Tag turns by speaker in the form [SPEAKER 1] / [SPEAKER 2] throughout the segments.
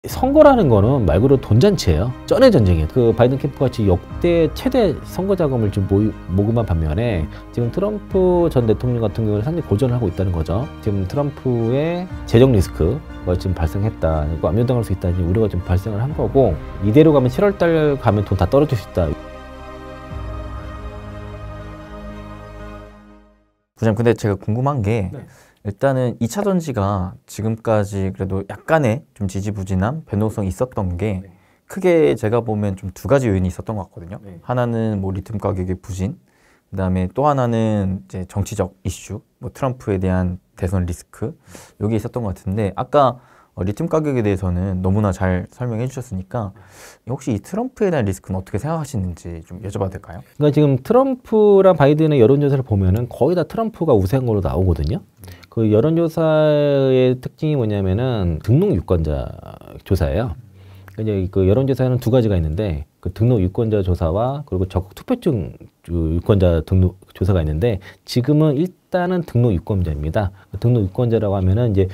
[SPEAKER 1] 선거라는 거는 말 그대로 돈잔치예요. 쩐의 전쟁이에요. 그 바이든 캠프 같이 역대 최대 선거 자금을 지금 모금한 반면에 지금 트럼프 전 대통령 같은 경우는 상당히 고전을 하고 있다는 거죠. 지금 트럼프의 재정 리스크가 지금 발생했다. 이거 압류당할 수 있다는 우려가 좀 발생을 한 거고, 이대로 가면 7월 달 가면 돈 다 떨어질 수 있다.
[SPEAKER 2] 부장님, 근데 제가 궁금한 게 일단은 2차 전지가 지금까지 그래도 약간의 좀 지지부진함, 변동성이 있었던 게 크게 제가 보면 좀 두 가지 요인이 있었던 것 같거든요. 하나는 뭐 리튬 가격의 부진, 그다음에 또 하나는 이제 정치적 이슈, 뭐 트럼프에 대한 대선 리스크, 여기 있었던 것 같은데, 아까 리튬 가격에 대해서는 너무나 잘 설명해 주셨으니까 혹시 이 트럼프에 대한 리스크는 어떻게 생각하시는지 좀 여쭤봐도 될까요?
[SPEAKER 1] 그러니까 지금 트럼프랑 바이든의 여론조사를 보면은 거의 다 트럼프가 우세한 걸로 나오거든요. 그 여론조사의 특징이 뭐냐면은 등록 유권자 조사예요. 그러니까 그 여론조사에는 두 가지가 있는데, 그 등록 유권자 조사와 그리고 적극 투표증 유권자 등록 조사가 있는데, 지금은 일단은 등록 유권자입니다. 등록 유권자라고 하면은 이제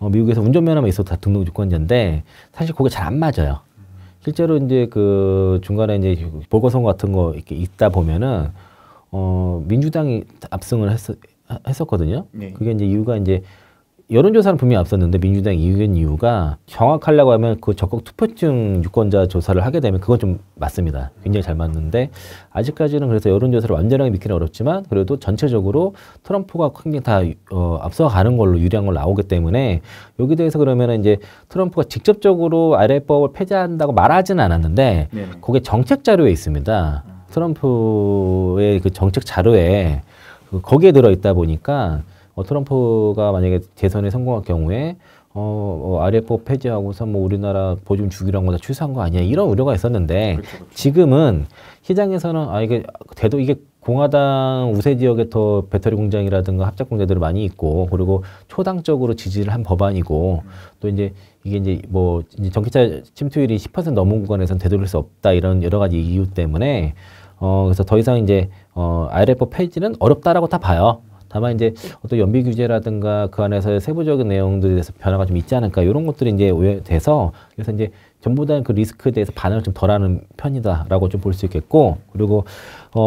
[SPEAKER 1] 미국에서 운전면허만 있어도 다 등록 유권자인데, 사실 그게 잘 안 맞아요. 실제로 이제 그 중간에 이제 보궐선거 같은 거 이렇게 있다 보면은 민주당이 압승을 했었거든요. 그게 이제 이유가 이제 여론조사는 분명히 앞섰는데 민주당이 이긴 이유가, 정확하려고 하면 그 적극 투표증 유권자 조사를 하게 되면 그건 좀 맞습니다. 굉장히 잘 맞는데, 아직까지는 그래서 여론조사를 완전하게 믿기는 어렵지만 그래도 전체적으로 트럼프가 굉장히 다 앞서가는 걸로, 유리한 걸로 나오기 때문에, 여기 대해서 그러면 이제 트럼프가 직접적으로 IRA법을 폐지한다고 말하지는 않았는데 그게 정책 자료에 있습니다. 트럼프의 그 정책 자료에 거기에 들어있다 보니까 트럼프가 만약에 대선에 성공할 경우에 IRA법 폐지하고서 뭐 우리나라 보증 주기로 한 거 다 취소한 거 아니야, 이런 우려가 있었는데, 그렇죠. 지금은 시장에서는 이게 공화당 우세 지역에 더 배터리 공장이라든가 합작 공장들이 많이 있고, 그리고 초당적으로 지지를 한 법안이고, 또 이제 이게 이제 뭐 이제 전기차 침투율이 10% 넘은 구간에서는 되돌릴 수 없다, 이런 여러 가지 이유 때문에 그래서 더 이상 이제 IRA법 폐지는 어렵다라고 다 봐요. 다만 이제 어떤 연비 규제라든가 그 안에서의 세부적인 내용들에 대해서 변화가 좀 있지 않을까, 이런 것들이 이제 돼서, 그래서 이제 전부 다 그 리스크에 대해서 반응을 좀 덜하는 편이다라고 좀 볼 수 있겠고, 그리고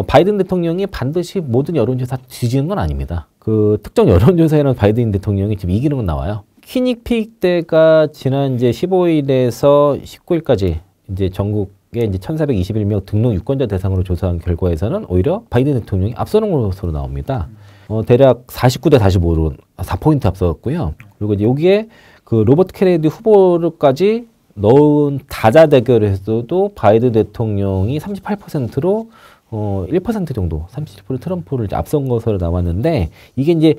[SPEAKER 1] 바이든 대통령이 반드시 모든 여론조사 뒤지는 건 아닙니다. 그 특정 여론조사에는 바이든 대통령이 지금 이기는 건 나와요. 키닉픽 때가 지난 이제 15일에서 19일까지 이제 전국에 이제 1,421명 등록 유권자 대상으로 조사한 결과에서는 오히려 바이든 대통령이 앞서는 것으로 나옵니다. 대략 49대 45로 4포인트 앞섰고요. 그리고 이제 여기에 그 로버트 케네디 후보까지 넣은 다자 대결에서도 바이든 대통령이 38%로 1% 정도, 37% 트럼프를 이제 앞선 것으로 나왔는데, 이게 이제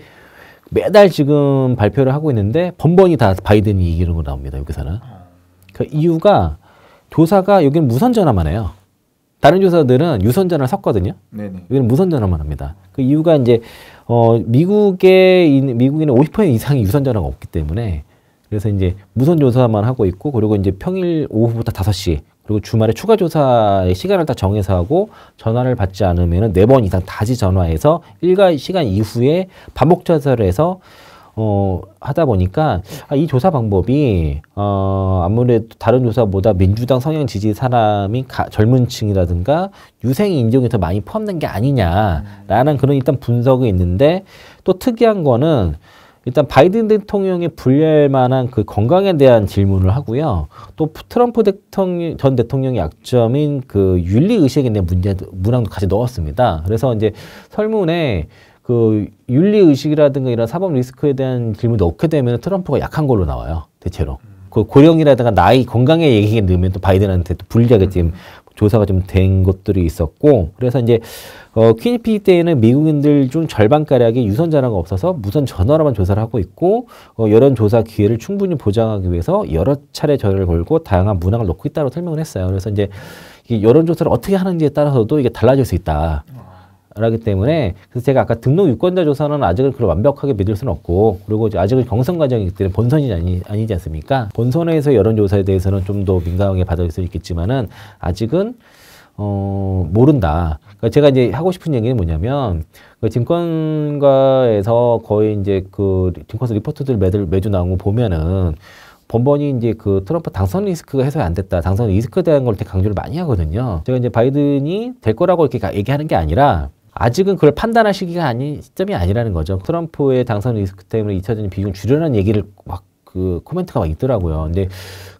[SPEAKER 1] 매달 지금 발표를 하고 있는데 번번이 다 바이든이 이기는 거 나옵니다, 여기서는. 그 이유가, 조사가 여기는 무선 전화만 해요. 다른 조사들은 유선 전화를 섞거든요. 여기는 무선 전화만 합니다. 그 이유가 이제 미국인은 50% 이상이 유선 전화가 없기 때문에, 그래서 이제 무선 조사만 하고 있고, 그리고 이제 평일 오후부터 5시, 그리고 주말에 추가 조사의 시간을 딱 정해서 하고, 전화를 받지 않으면 4번 이상 다시 전화해서 일과 시간 이후에 반복 조사를 해서 하다 보니까 이 조사 방법이 아무래도 다른 조사보다 민주당 성향 지지 사람이 젊은 층이라든가 유생 인종이 더 많이 포함된 게 아니냐라는 그런 일단 분석이 있는데, 또 특이한 거는 일단 바이든 대통령이 불리할 만한 그 건강에 대한 질문을 하고요. 또 트럼프 전 대통령의 약점인 그 윤리 의식에 대한 문항도 같이 넣었습니다. 그래서 이제 설문에 그 윤리 의식이라든가 이런 사법 리스크에 대한 질문을 넣게 되면 트럼프가 약한 걸로 나와요, 대체로. 그 고령이라든가 나이, 건강의 얘기에 넣으면 또 바이든한테 또 불리하게 지금 조사가 좀 된 것들이 있었고, 그래서 이제 퀴니픽 때에는 미국인들 중 절반가량이 유선 전화가 없어서 무선 전화로만 조사를 하고 있고, 여론조사 기회를 충분히 보장하기 위해서 여러 차례 전화를 걸고 다양한 문항을 넣고 있다고 설명을 했어요. 그래서 이제 이 여론조사를 어떻게 하는지에 따라서도 이게 달라질 수 있다. 라기 때문에, 그래서 제가 아까 등록 유권자 조사는 아직은 그걸 완벽하게 믿을 수는 없고, 그리고 아직은 경선 과정이기 때문에 본선이 아니지 않습니까? 본선에서 여론조사에 대해서는 좀 더 민감하게 받아들일 수 있겠지만은 아직은 모른다. 그러니까 제가 이제 하고 싶은 얘기는 뭐냐면, 그 증권가에서 거의 이제 그 증권사 리포트들 매주 나온 거 보면은 번번이 이제 그 트럼프 당선 리스크가 해소가 안 됐다. 당선 리스크에 대한 걸 되게 강조를 많이 하거든요. 제가 이제 바이든이 될 거라고 이렇게 얘기하는 게 아니라 아직은 그걸 판단할 시기가 시점이 아니라는 거죠. 트럼프의 당선 리스크 때문에 2차전 비중 줄여라는 얘기를 막 그 코멘트가 막 있더라고요. 근데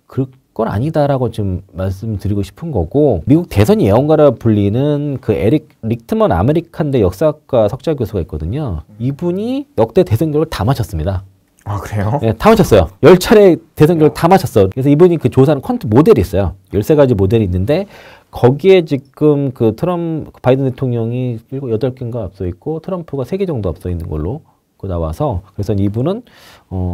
[SPEAKER 1] 그건 아니다라고 좀 말씀드리고 싶은 거고, 미국 대선 예언가라 불리는 그 에릭 릭트먼 아메리칸대 역사학과 석좌 교수가 있거든요. 이분이 역대 대선 결과를 다 맞췄습니다.
[SPEAKER 2] 아, 그래요?
[SPEAKER 1] 네, 다 맞췄어요. 10차례 대선 결과 다 맞췄어. 그래서 이분이 그 조사하는 퀀트 모델이 있어요. 13가지 모델이 있는데 거기에 지금 그 바이든 대통령이 8개인가 앞서 있고 트럼프가 3개 정도 앞서 있는 걸로 나와서, 그래서 이분은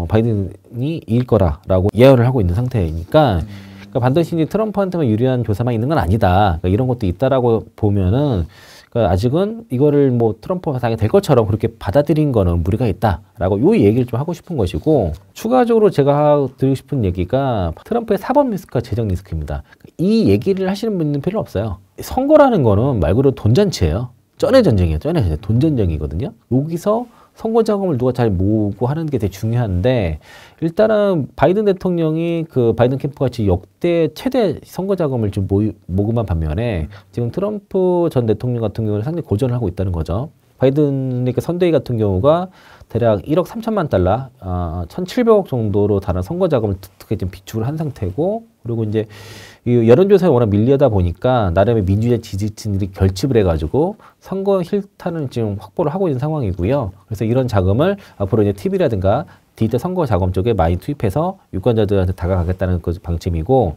[SPEAKER 1] 바이든이 이길 거라고 예언을 하고 있는 상태이니까, 그러니까 반드시 트럼프한테만 유리한 조사만 있는 건 아니다. 그러니까 이런 것도 있다라고 보면은, 그러니까 아직은 이거를 뭐 트럼프가 당연히 될 것처럼 그렇게 받아들인 거는 무리가 있다라고 요 얘기를 좀 하고 싶은 것이고, 추가적으로 제가 드리고 싶은 얘기가 트럼프의 사법 리스크와 재정 리스크입니다. 이 얘기를 하시는 분은 별로 없어요. 선거라는 거는 말 그대로 돈잔치예요. 쩐의 전쟁이에요. 쩐의 전쟁. 돈 전쟁이거든요. 여기서 선거 자금을 누가 잘 모으고 하는 게 되게 중요한데, 일단은 바이든 대통령이 그 바이든 캠프 같이 역대 최대 선거 자금을 좀 모금한 반면에 지금 트럼프 전 대통령 같은 경우는 상당히 고전을 하고 있다는 거죠. 바이든의 선대위 같은 경우가 대략 1억 3천만 달러, 1,700억 정도로 다른 선거 자금을 특히 좀 비축을 한 상태고, 그리고 이제 이 여론조사에 워낙 밀려다 보니까 나름의 민주주의 지지층들이 결집을 해가지고 선거 힐타는 지금 확보를 하고 있는 상황이고요. 그래서 이런 자금을 앞으로 이제 TV라든가 디지털 선거 자금 쪽에 많이 투입해서 유권자들한테 다가가겠다는 그 방침이고,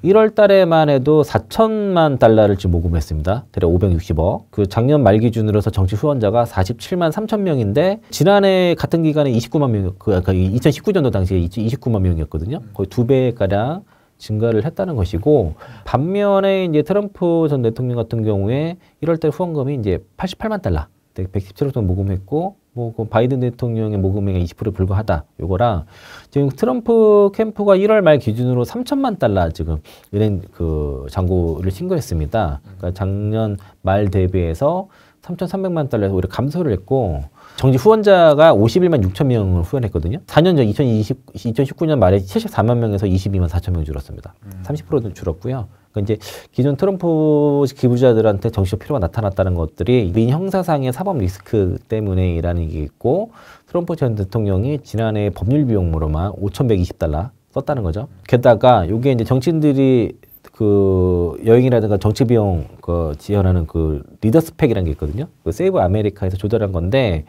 [SPEAKER 1] 1월 달에만 해도 4천만 달러를 지금 모금했습니다. 대략 560억. 그 작년 말 기준으로서 정치 후원자가 47만 3천 명인데, 지난해 같은 기간에 29만 명, 그러니까 2019년도 당시에 29만 명이었거든요. 거의 2배가량 증가를 했다는 것이고, 반면에 이제 트럼프 전 대통령 같은 경우에 1월 달 후원금이 이제 88만 달러, 117억 정도 모금했고, 그 바이든 대통령의 모금액의 20%에 불과하다. 요거랑 지금 트럼프 캠프가 1월 말 기준으로 3천만 달러 지금 은행 그 잔고를 신고했습니다. 그러니까 작년 말 대비해서 3,300만 달러에서 오히려 감소를 했고, 정치 후원자가 51만 6천 명을 후원했거든요. 4년 전 2019년 말에 74만 명에서 22만 4천 명 줄었습니다. 30%도 줄었고요. 그러니까 이제 기존 트럼프 기부자들한테 정치적 필요가 나타났다는 것들이 민 형사상의 사법 리스크 때문에라는 게 있고, 트럼프 전 대통령이 지난해 법률 비용으로만 5,120달러 썼다는 거죠. 게다가 이게 이제 정치인들이 그 여행이라든가 정치 비용 그 지원하는 그 리더 스펙이라는 게 있거든요. 그 세이브 아메리카에서 조달한 건데,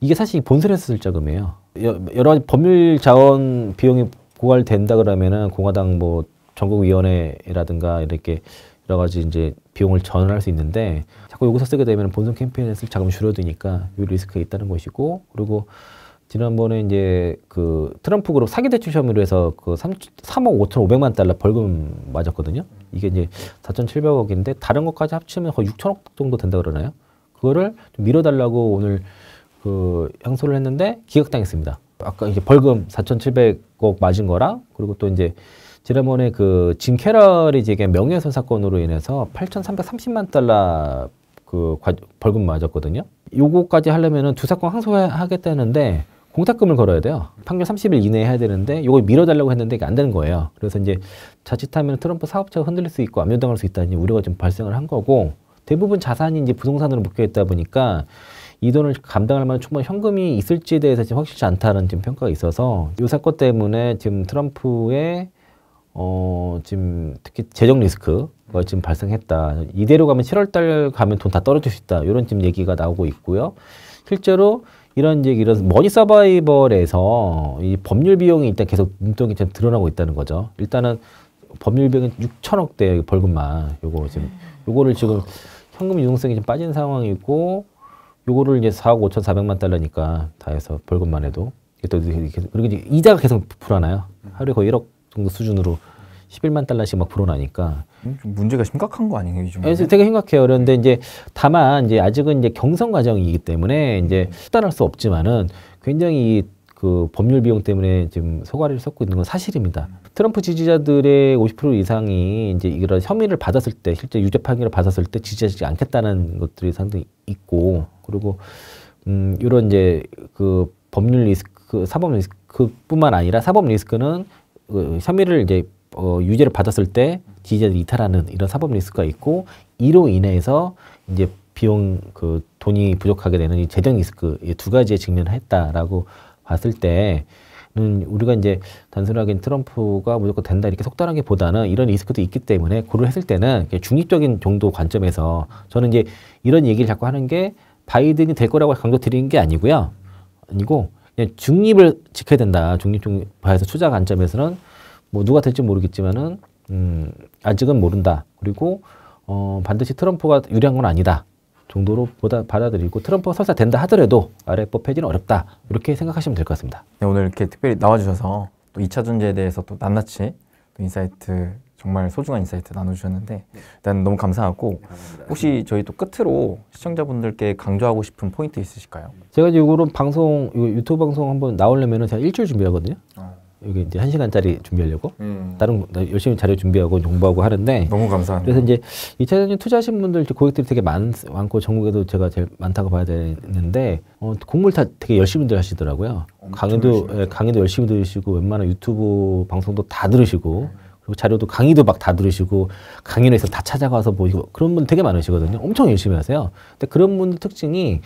[SPEAKER 1] 이게 사실 본선에서 쓸 자금이에요. 여러 가지 법률 자원 비용이 고갈된다 그러면은 공화당 뭐 전국위원회라든가 이렇게 여러 가지 이제 비용을 전환할 수 있는데, 자꾸 여기서 쓰게 되면 본선 캠페인에 쓸 자금이 줄어드니까 이 리스크가 있다는 것이고, 그리고 지난번에 이제 그 트럼프 그룹 사기 대출 혐의로 해서 그 3억 5,500만 달러 벌금 맞았거든요. 이게 이제 4,700억인데 다른 것까지 합치면 거의 6천억 정도 된다 그러나요? 그거를 좀 밀어달라고 오늘 그 항소를 했는데 기각당했습니다. 아까 이제 벌금 4,700억 맞은 거랑, 그리고 또 이제 지난번에 그 짐 캐럴이 제기한 명예훼손 사건으로 인해서 8,330만 달러 그 벌금 맞았거든요. 요거까지 하려면은 두 사건 항소하겠다는데 공탁금을 걸어야 돼요. 판결 30일 이내에 해야 되는데 요걸 밀어달라고 했는데 이게 안 되는 거예요. 그래서 이제 자칫하면 트럼프 사업체가 흔들릴 수 있고 압류당할 수 있다는 우려가 좀 발생을 한 거고, 대부분 자산이 이제 부동산으로 묶여 있다 보니까 이 돈을 감당할 만한 충분한 현금이 있을지에 대해서 지금 확실치 않다는 지금 평가가 있어서, 이 사건 때문에 지금 트럼프의 지금 특히 재정 리스크가 지금 발생했다. 이대로 가면 7월 달 가면 돈 다 떨어질 수 있다. 이런 지금 얘기가 나오고 있고요. 실제로 이런 머니 서바이벌에서 이 법률 비용이 일단 계속 눈덩이 좀 드러나고 있다는 거죠. 일단은 법률 비용이 6천억대 벌금만 요거를 지금 현금 유동성이 좀 빠진 상황이고, 요거를 이제 4억 5,400만 달러니까 다 해서 벌금만 해도 그리고 이제 이자가 계속 불어나요. 하루에 거의 1억 정도 수준으로 11만 달러씩 막 불어나니까
[SPEAKER 2] 문제가 심각한 거 아니에요, 요즘?
[SPEAKER 1] 그래서 되게 심각해요. 그런데 이제 다만 이제 아직은 이제 경선 과정이기 때문에 이제 수단할 수 없지만은 굉장히 그 법률 비용 때문에 지금 소가리를 쏟고 있는 건 사실입니다. 트럼프 지지자들의 50% 이상이 이제 이런 혐의를 받았을 때, 실제 유죄 판결을 받았을 때 지지하지 않겠다는 것들이 상당히 있고, 그리고 이런 이제 그 법률 리스크, 사법 리스크뿐만 아니라 사법 리스크는 혐의를 이제 유죄를 받았을 때 지지자들이 이탈하는 이런 사법 리스크가 있고 이로 인해서 이제 비용 그 돈이 부족하게 되는 이 재정 리스크 이 두 가지에 직면을 했다라고 봤을 때는 우리가 이제 단순하게 트럼프가 무조건 된다 이렇게 속단하기보다는 이런 리스크도 있기 때문에 고려했을 때는 중립적인 정도 관점에서 저는 이제 이런 얘기를 자꾸 하는 게 바이든이 될 거라고 강조드리는 게 아니고요. 아니고 그냥 중립을 지켜야 된다. 중립적 바에서 투자 관점에서는 뭐 누가 될지 모르겠지만은 아직은 모른다. 그리고 반드시 트럼프가 유리한 건 아니다. 정도로 받아들이고 트럼프가 설사 된다 하더라도 아래법 폐지는 어렵다. 이렇게 생각하시면 될 것 같습니다.
[SPEAKER 2] 네, 오늘 이렇게 특별히 나와주셔서 또 2차 전지에 대해서 또 낱낱이 또 인사이트 정말 소중한 인사이트 나눠주셨는데 일단 너무 감사하고 혹시 저희 또 끝으로 시청자분들께 강조하고 싶은 포인트 있으실까요?
[SPEAKER 1] 제가 이거는 방송 유튜브 방송 한번 나오려면은 제가 일주일 준비하거든요. 여기 이제 1시간짜리 준비하려고 다른 열심히 자료 준비하고 공부하고 하는데
[SPEAKER 2] 너무 감사합니다.
[SPEAKER 1] 그래서 이제 2차 전지 투자하신 분들 고객들이 되게 많고 전국에도 제가 제일 많다고 봐야 되는데 공부를 다 되게 열심히들 하시더라고요. 강의도 열심히 들으시고 웬만한 유튜브 방송도 다 들으시고 그리고 자료도 강의도 막 다 들으시고 강연에서 다 찾아가서 보시고 그런 분 되게 많으시거든요. 엄청 열심히 하세요. 근데 그런 분들 특징이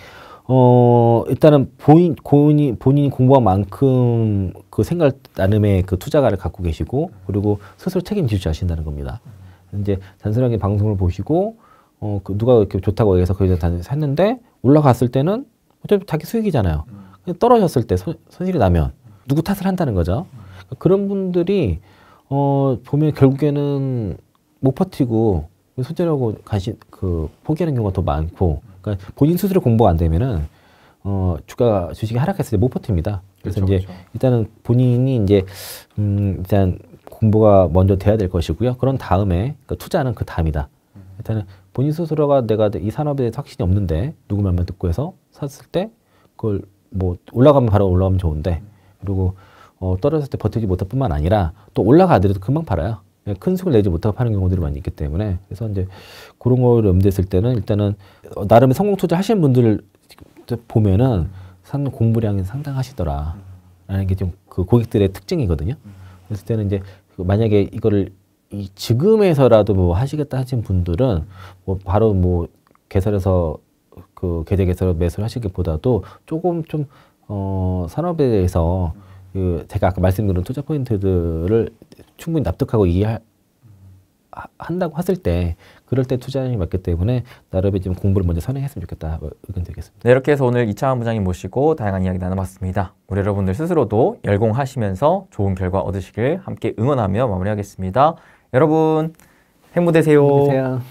[SPEAKER 1] 일단은 본인이 공부한 만큼 그 생각 나름의 그 투자가를 갖고 계시고 그리고 스스로 책임질 줄 아신다는 겁니다. 이제 단순하게 방송을 보시고 그 누가 이렇게 좋다고 해서 거기서 샀는데 올라갔을 때는 어차피 자기 수익이잖아요. 떨어졌을 때 손실이 나면 누구 탓을 한다는 거죠. 그런 분들이 보면 결국에는 못 버티고 손절하고 포기하는 경우가 더 많고, 그러니까 본인 스스로 공부가 안 되면은 주식이 하락했을 때 못 버팁니다. 그래서
[SPEAKER 2] 그렇죠,
[SPEAKER 1] 이제
[SPEAKER 2] 그렇죠.
[SPEAKER 1] 일단은 본인이 이제 일단 공부가 먼저 돼야 될 것이고요. 그런 다음에 그러니까 투자는 그 다음이다. 일단은 본인 스스로가 내가 이 산업에 대해서 확신이 없는데 누구 말만 듣고 해서 샀을 때 그걸 뭐 올라가면 바로 올라가면 좋은데 그리고 떨어졌을 때 버티지 못할 뿐만 아니라 또 올라가더라도 금방 팔아요. 큰 수익을 내지 못하고 파는 경우들이 많이 있기 때문에 그래서 이제 그런 거를 염두했을 때는 일단은 나름의 성공 투자 하시는 분들 보면은 공부량이 상당하시더라 라는 게 좀 그 고객들의 특징이거든요. 그랬을 때는 이제 만약에 이거를 지금에서라도 뭐 하시겠다 하신 분들은 뭐 바로 뭐 개설해서 그 계좌 개설 매수를 하시기보다도 조금 좀 산업에 대해서 제가 아까 말씀드린 투자 포인트들을 충분히 납득하고 한다고 했을 때 그럴 때 투자량이 맞기 때문에 나름의 좀 공부를 먼저 선행했으면 좋겠다 의견 드리겠습니다.
[SPEAKER 2] 네, 이렇게 해서 오늘 이창환 부장님 모시고 다양한 이야기 나눠봤습니다. 우리 여러분들 스스로도 열공하시면서 좋은 결과 얻으시길 함께 응원하며 마무리하겠습니다. 여러분 행복 되세요.
[SPEAKER 1] 안녕히 계세요.